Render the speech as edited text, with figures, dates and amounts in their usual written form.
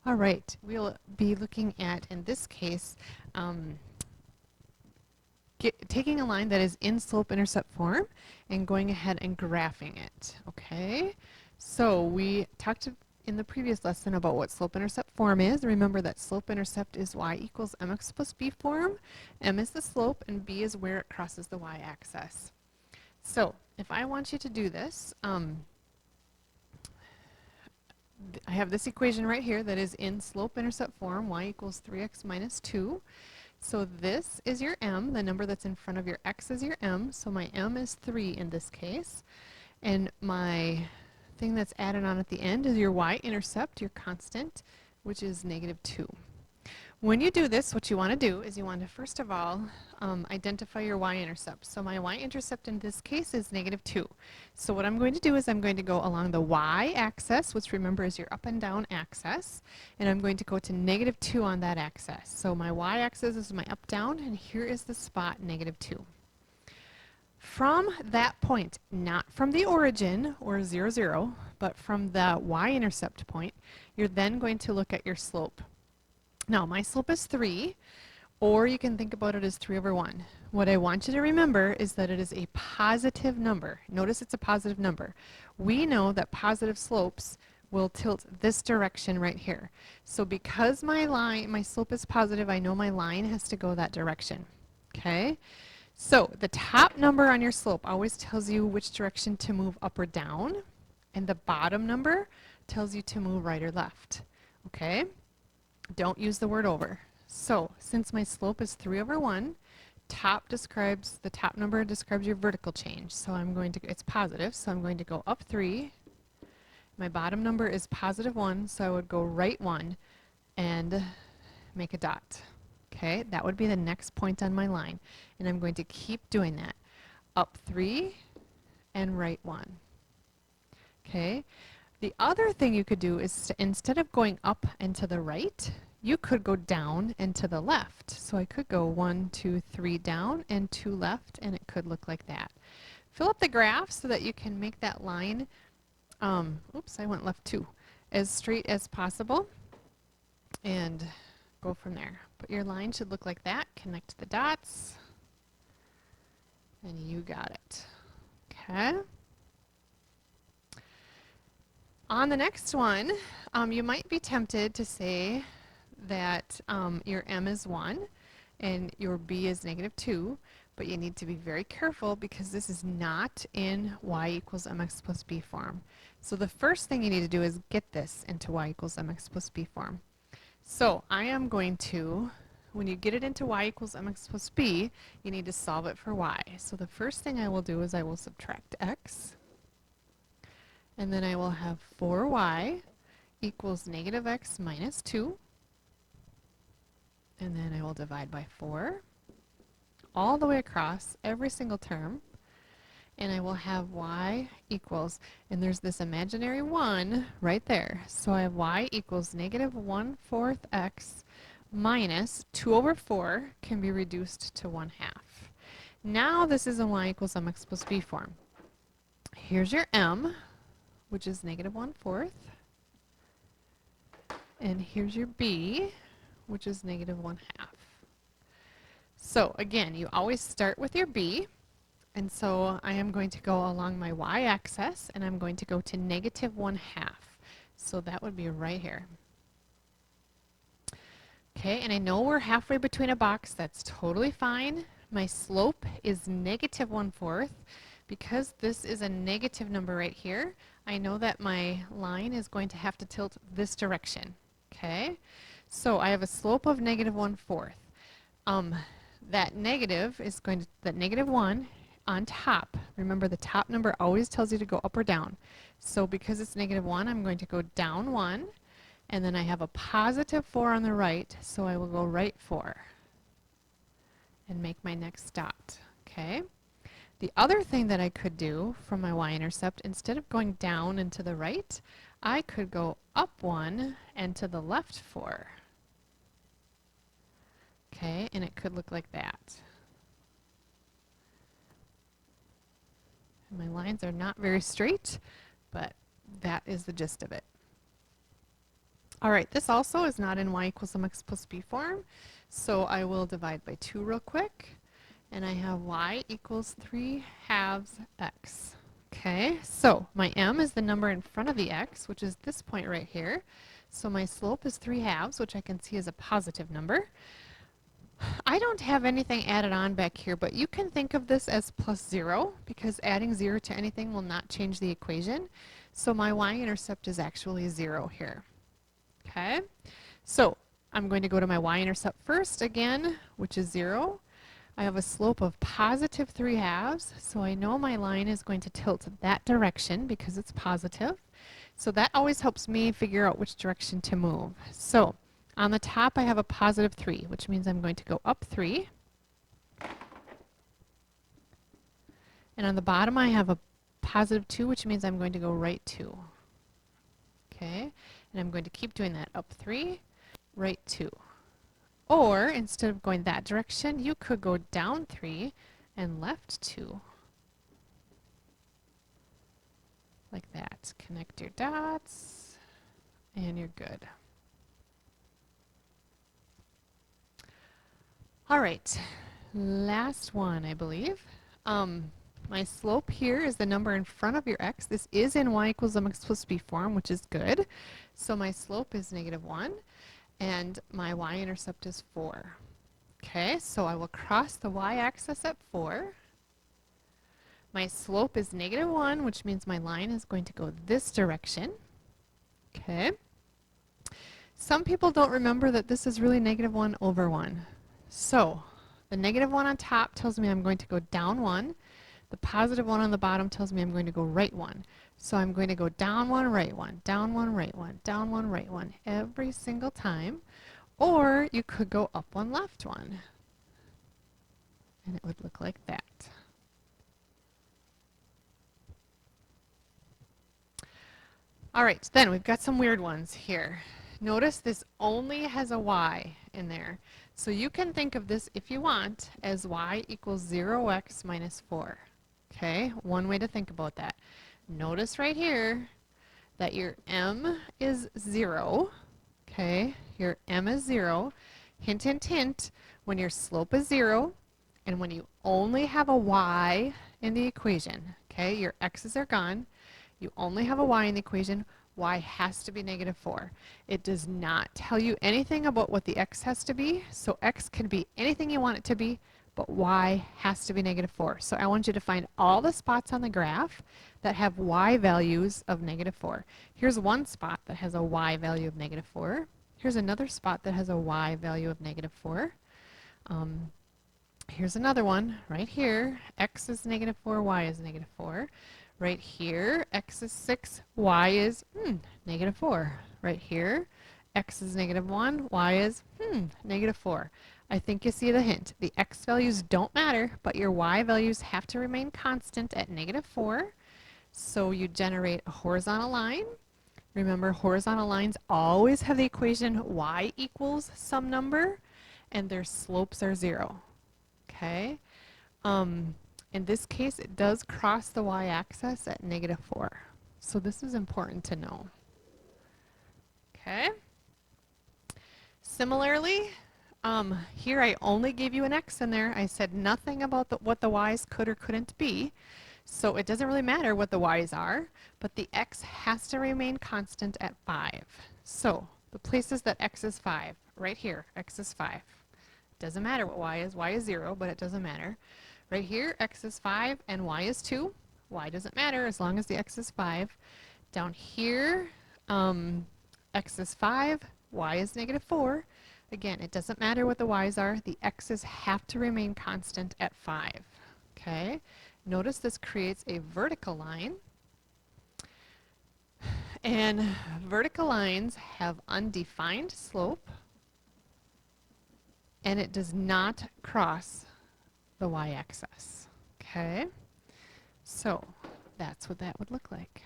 All right, we'll be looking at, in this case, um, taking a line that is in slope-intercept form and going ahead and graphing it, okay? So we talked in the previous lesson about what slope-intercept form is. Remember that slope-intercept is y equals mx plus b form. M is the slope and b is where it crosses the y-axis. So if I want you to do this, I have this equation right here that is in slope-intercept form, y equals 3x minus 2. So this is your m, the number that's in front of your x is your m, so my m is 3 in this case. And my thing that's added on at the end is your y-intercept, your constant, which is negative 2. When you do this, what you want to do is you want to first of all identify your y-intercept. So my y-intercept in this case is negative 2. So what I'm going to do is I'm going to go along the y-axis, which remember is your up and down axis, and I'm going to go to negative 2 on that axis. So my y-axis is my up-down, and here is the spot negative 2. From that point, not from the origin or 0, 0, but from the y-intercept point, you're then going to look at your slope. Now, my slope is 3, or you can think about it as 3 over 1. What I want you to remember is that it is a positive number. Notice it's a positive number. We know that positive slopes will tilt this direction right here. So because my slope is positive, I know my line has to go that direction. Okay? So the top number on your slope always tells you which direction to move up or down, and the bottom number tells you to move right or left. Okay? Don't use the word over. So since my slope is 3 over 1, the top number describes your vertical change. So it's positive, so I'm going to go up 3. My bottom number is positive 1, so I would go right 1 and make a dot. Okay, that would be the next point on my line. And I'm going to keep doing that. Up 3 and right 1. Okay. The other thing you could do is instead of going up and to the right, you could go down and to the left. So I could go 1, 2, 3 down and 2 left, and it could look like that. Fill up the graph so that you can make that line, oops, I went left 2, as straight as possible, and go from there. But your line should look like that. Connect the dots, and you got it. Okay. On the next one, you might be tempted to say that your m is 1 and your b is negative 2, but you need to be very careful because this is not in y equals mx plus b form. So the first thing you need to do is get this into y equals mx plus b form. So I am going to, when you get it into y equals mx plus b, you need to solve it for y. So the first thing I will do is I will subtract x. And then I will have 4y equals negative x minus 2. And then I will divide by 4 all the way across every single term. And I will have y equals, and there's this imaginary 1 right there. So I have y equals negative 1/4 x minus 2 over 4 can be reduced to 1/2. Now this is in y equals mx plus b form. Here's your m, which is negative 1/4. And here's your b, which is negative 1/2. So again, you always start with your b. And so I am going to go along my y-axis, and I'm going to go to negative 1/2. So that would be right here. Okay, and I know we're halfway between a box. That's totally fine. My slope is negative 1/4. Because this is a negative number right here, I know that my line is going to have to tilt this direction. Okay, so I have a slope of negative 1/4. That negative 1 on top. Remember, the top number always tells you to go up or down. So because it's negative 1, I'm going to go down 1, and then I have a positive 4 on the right, so I will go right 4 and make my next dot. Okay. The other thing that I could do from my y-intercept, instead of going down and to the right, I could go up 1 and to the left 4. Okay, and it could look like that. And my lines are not very straight, but that is the gist of it. All right, this also is not in y equals mx plus b form, so I will divide by 2 real quick, and I have y equals 3 halves x. Okay, so my m is the number in front of the x, which is this point right here. So my slope is 3 halves, which I can see as a positive number. I don't have anything added on back here, but you can think of this as plus 0, because adding 0 to anything will not change the equation. So my y-intercept is actually 0 here. Okay, so I'm going to go to my y-intercept first again, which is 0. I have a slope of positive 3 halves, so I know my line is going to tilt that direction because it's positive. So that always helps me figure out which direction to move. So on the top I have a positive 3, which means I'm going to go up 3. And on the bottom I have a positive 2, which means I'm going to go right 2. Okay, and I'm going to keep doing that, up 3, right 2. Or instead of going that direction, you could go down 3 and left 2. Like that. Connect your dots, and you're good. All right, last one, I believe. My slope here is the number in front of your x. This is in y equals mx plus b form, which is good. So my slope is -1, and my y-intercept is 4. Okay, so I will cross the y-axis at 4. My slope is -1, which means my line is going to go this direction. Okay. Some people don't remember that this is really -1 over 1. So the -1 on top tells me I'm going to go down 1. The positive 1 on the bottom tells me I'm going to go right 1. So I'm going to go down 1, right 1, down 1, right 1, down 1, right 1 every single time. Or you could go up 1, left 1. And it would look like that. All right, then we've got some weird ones here. Notice this only has a y in there. So you can think of this, if you want, as y equals 0x minus 4. Okay, one way to think about that. Notice right here that your m is 0. Okay, your m is 0. Hint, hint, hint, when your slope is 0, and when you only have a y in the equation, okay, your x's are gone, you only have a y in the equation, y has to be -4. It does not tell you anything about what the x has to be, so x can be anything you want it to be, but y has to be -4. So I want you to find all the spots on the graph that have y values of -4. Here's one spot that has a y value of -4. Here's another spot that has a y value of -4. Here's another one right here. X is -4, y is -4. Right here, x is 6, y is -4. Right here, x is -1, y is -4. I think you see the hint. The x values don't matter, but your y values have to remain constant at -4. So you generate a horizontal line. Remember, horizontal lines always have the equation y equals some number, and their slopes are 0. Okay? In this case, it does cross the y-axis at -4. So this is important to know. Okay? Similarly, here I only gave you an x in there. I said nothing about what the y's could or couldn't be. So it doesn't really matter what the y's are, but the x has to remain constant at 5. So the places that x is 5, right here, x is 5. Doesn't matter what y is 0, but it doesn't matter. Right here, x is 5 and y is 2. Y doesn't matter as long as the x is 5. Down here, x is 5, y is -4. Again, it doesn't matter what the y's are. The x's have to remain constant at 5. Okay? Notice this creates a vertical line. And vertical lines have undefined slope, and it does not cross the y-axis. Okay? So that's what that would look like.